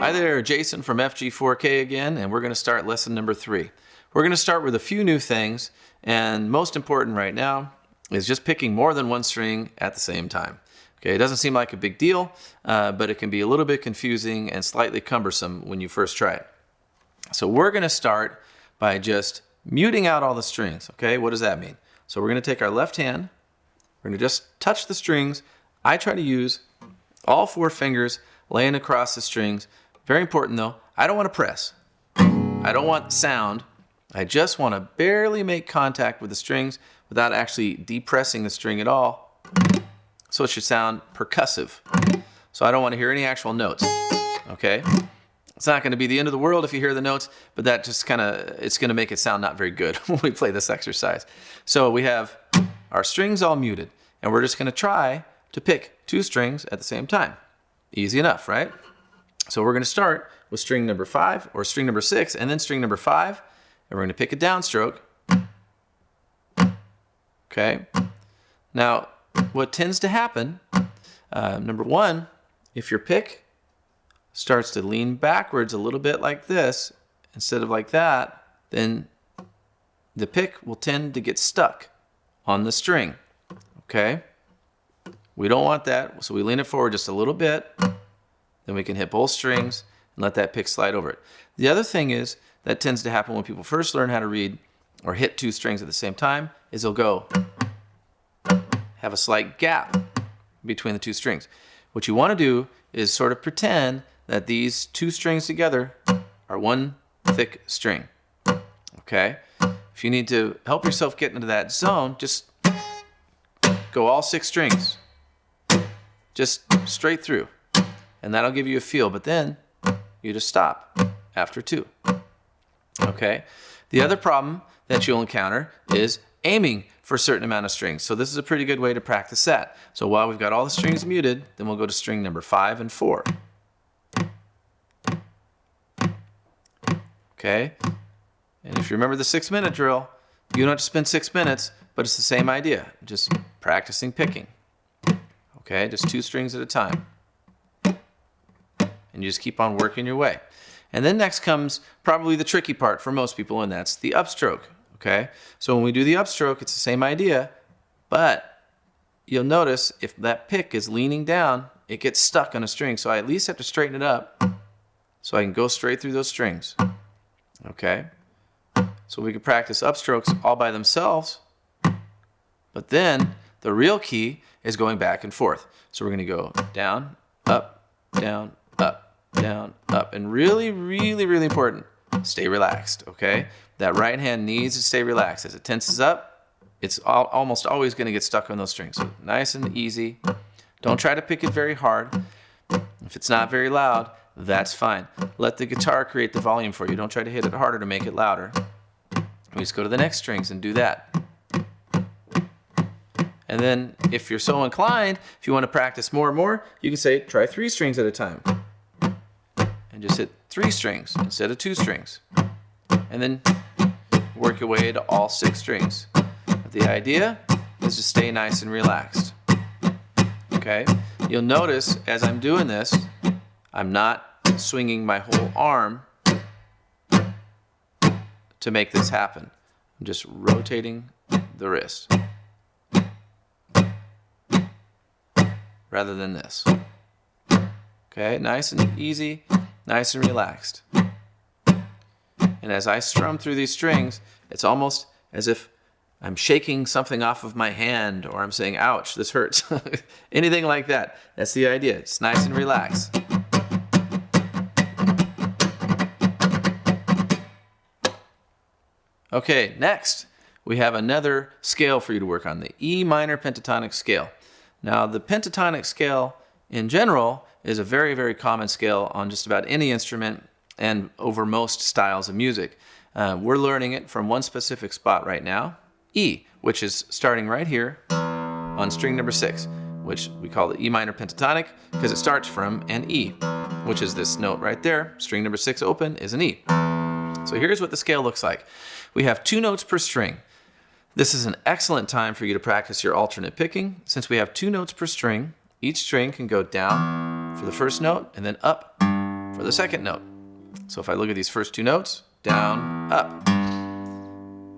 Hi there, Jason from FG4K again, and we're going to start lesson number 3. We're going to start with a few new things, and most important right now is just picking more than one string at the same time. Okay, it doesn't seem like a big deal, but it can be a little bit confusing and slightly cumbersome when you first try it. So we're going to start by just muting out all the strings. Okay, what does that mean? So we're going to take our left hand, we're going to just touch the strings. I try to use all 4 fingers laying across the strings. Very important though, I don't want to press. I don't want sound. I just want to barely make contact with the strings without actually depressing the string at all. So it should sound percussive. So I don't want to hear any actual notes. Okay? It's not going to be the end of the world if you hear the notes, but that just it's going to make it sound not very good when we play this exercise. So we have our strings all muted, and we're just going to try to pick 2 strings at the same time. Easy enough, right? So we're going to start with string number 5 or string number 6 and then string number 5, and we're going to pick a downstroke. Okay. Now, what tends to happen, number 1, if your pick starts to lean backwards a little bit like this instead of like that, then the pick will tend to get stuck on the string. Okay? We don't want that, so we lean it forward just a little bit. Then we can hit both strings and let that pick slide over it. The other thing is that tends to happen when people first learn how to read or hit 2 strings at the same time is they'll go have a slight gap between the 2 strings. What you want to do is sort of pretend that these 2 strings together are one thick string. Okay? If you need to help yourself get into that zone, just go all 6 strings. Just straight through. And that'll give you a feel, but then you just stop after 2. Okay? The other problem that you'll encounter is aiming for a certain amount of strings. So this is a pretty good way to practice that. So while we've got all the strings muted, then we'll go to string number 5 and 4. Okay? And if you remember the 6-minute drill, you don't have to spend 6 minutes, but it's the same idea. Just practicing picking. Okay? Just 2 strings at a time. And you just keep on working your way. And then next comes probably the tricky part for most people, and that's the upstroke. Okay? So when we do the upstroke, it's the same idea, but you'll notice if that pick is leaning down, it gets stuck on a string. So I at least have to straighten it up so I can go straight through those strings. Okay? So we can practice upstrokes all by themselves, but then the real key is going back and forth. So we're going to go down, up, down, up, down, up. And really, really, really important, stay relaxed, okay? That right hand needs to stay relaxed. As it tenses up, it's almost always going to get stuck on those strings. So nice and easy. Don't try to pick it very hard. If it's not very loud, that's fine. Let the guitar create the volume for you. Don't try to hit it harder to make it louder. We just go to the next strings and do that. And then if you're so inclined, if you want to practice more and more, you can say try 3 strings at a time. And just hit 3 strings instead of 2 strings. And then work your way to all 6 strings. But the idea is to stay nice and relaxed. Okay? You'll notice as I'm doing this, I'm not swinging my whole arm to make this happen. I'm just rotating the wrist. Rather than this. Okay, nice and easy, nice and relaxed. And as I strum through these strings, it's almost as if I'm shaking something off of my hand, or I'm saying, ouch, this hurts. Anything like that. That's the idea. It's nice and relaxed. Okay, next we have another scale for you to work on, the E minor pentatonic scale. Now, the pentatonic scale in general is a very, very common scale on just about any instrument and over most styles of music. We're learning it from one specific spot right now, E, which is starting right here on string number 6, which we call the E minor pentatonic because it starts from an E, which is this note right there. String number 6 open is an E. So here's what the scale looks like. We have 2 notes per string. This is an excellent time for you to practice your alternate picking. Since we have 2 notes per string, each string can go down for the first note and then up for for the second note. So if I look at these first two notes, down, up.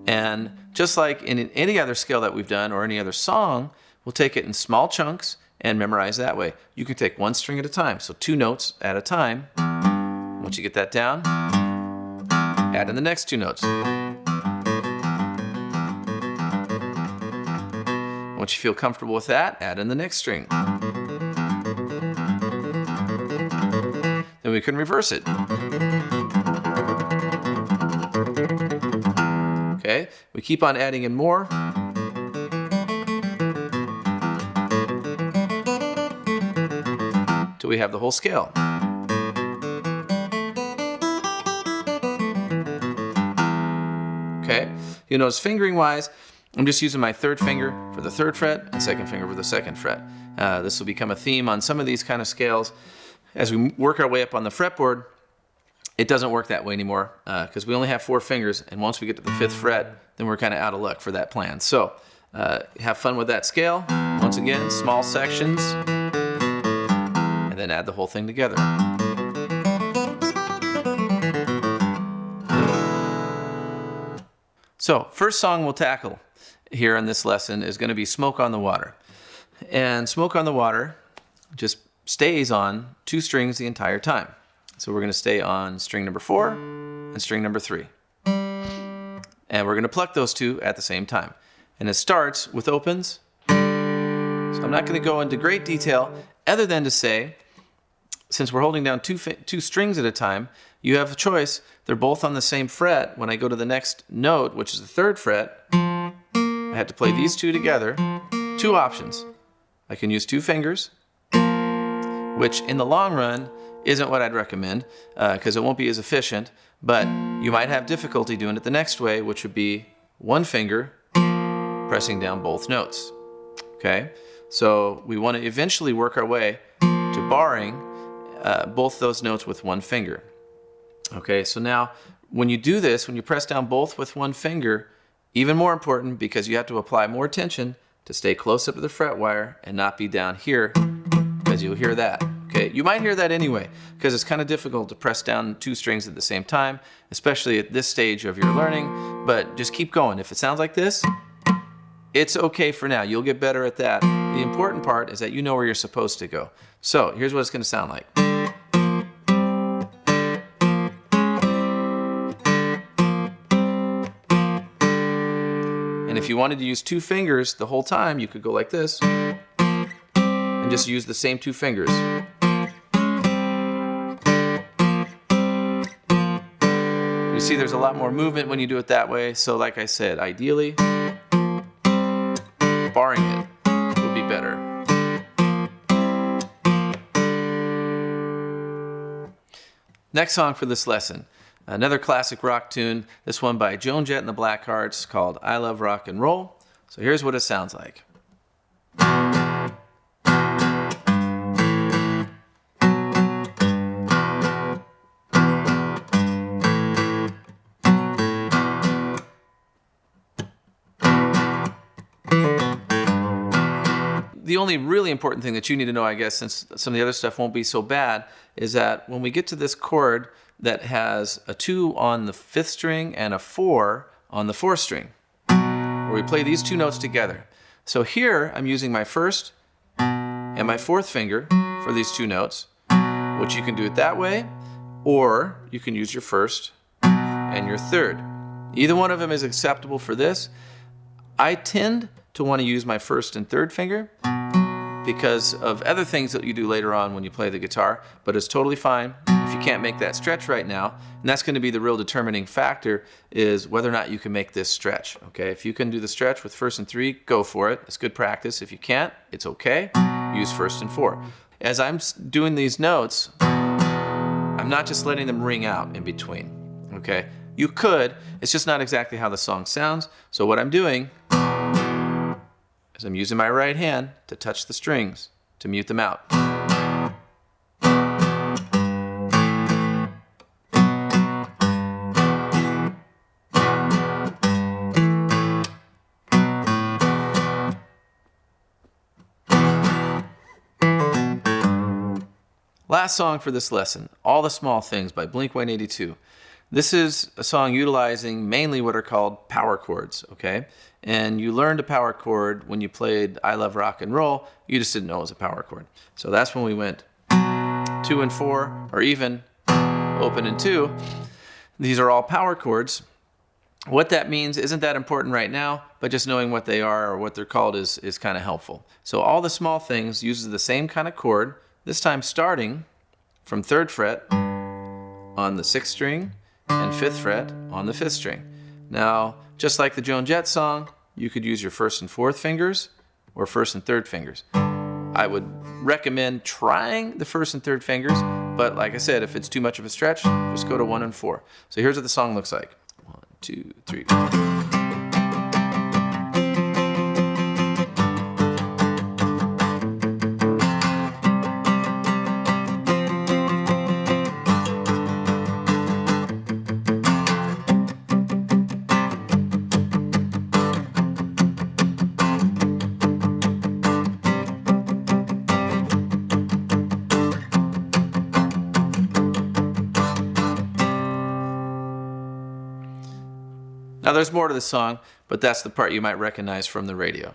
And just like in any other scale that we've done or any other song, we'll take it in small chunks and memorize that way. You can take one string at a time, so 2 notes at a time. Once you get that down, add in the next 2 notes. Once you feel comfortable with that, add in the next string. Then we can reverse it. Okay, we keep on adding in more. Till we have the whole scale. Okay, you notice fingering wise, I'm just using my 3rd finger for the 3rd fret and 2nd finger for the 2nd fret. This will become a theme on some of these kind of scales. As we work our way up on the fretboard, it doesn't work that way anymore because we only have 4 fingers, and once we get to the 5th fret, then we're kind of out of luck for that plan. So have fun with that scale. Once again, small sections, and then add the whole thing together. So first song we'll tackle here in this lesson is going to be Smoke on the Water. And Smoke on the Water just stays on 2 strings the entire time. So we're going to stay on string number 4 and string number 3. And we're going to pluck those 2 at the same time. And it starts with opens. So I'm not going to go into great detail other than to say, since we're holding down 2 strings at a time, you have a choice. They're both on the same fret. When I go to the next note, which is the 3rd fret, I have to play these 2 together. 2 options. I can use 2 fingers, which in the long run isn't what I'd recommend because it won't be as efficient, but you might have difficulty doing it the next way, which would be 1 finger pressing down both notes. Okay, so we want to eventually work our way to barring both those notes with 1 finger. Okay, so now when you do this, when you press down both with 1 finger, even more important because you have to apply more tension to stay close up to the fret wire and not be down here, because you'll hear that. Okay, you might hear that anyway because it's kind of difficult to press down 2 strings at the same time, especially at this stage of your learning, but just keep going. If it sounds like this, it's okay for now. You'll get better at that. The important part is that you know where you're supposed to go. So here's what it's going to sound like. And if you wanted to use 2 fingers the whole time, you could go like this and just use the same 2 fingers. You see there's a lot more movement when you do it that way. So like I said, ideally, barring it would be better. Next song for this lesson, another classic rock tune, this one by Joan Jett and the Blackhearts called I Love Rock and Roll. So here's what it sounds like. The only really important thing that you need to know, I guess, since some of the other stuff won't be so bad, is that when we get to this chord that has a 2 on the 5th string and a 4 on the 4th string, where we play these 2 notes together. So here I'm using my 1st and my 4th finger for these 2 notes, which you can do it that way, or you can use your 1st and your 3rd. Either one of them is acceptable for this. I tend to want to use my 1st and 3rd finger because of other things that you do later on when you play the guitar, but it's totally fine if you can't make that stretch right now. And that's going to be the real determining factor, is whether or not you can make this stretch. Okay, if you can do the stretch with 1st and 3, go for it. It's good practice. If you can't, it's okay. Use 1st and 4. As I'm doing these notes, I'm not just letting them ring out in between. Okay, you could, it's just not exactly how the song sounds. So what I'm doing is I'm using my right hand to touch the strings to mute them out. Last song for this lesson, All the Small Things by Blink-182. This is a song utilizing mainly what are called power chords, okay? And you learned a power chord when you played I Love Rock and Roll, you just didn't know it was a power chord. So that's when we went 2 and 4, or even open and 2. These are all power chords. What that means isn't that important right now, but just knowing what they are or what they're called is kind of helpful. So All the Small Things uses the same kind of chord, this time starting from 3rd fret on the 6th string and 5th fret on the 5th string. Now, just like the Joan Jett song, you could use your 1st and 4th fingers or 1st and 3rd fingers. I would recommend trying the 1st and 3rd fingers, but like I said, if it's too much of a stretch, just go to 1 and 4. So here's what the song looks like. 1, 2, 3. Now there's more to the song, but that's the part you might recognize from the radio.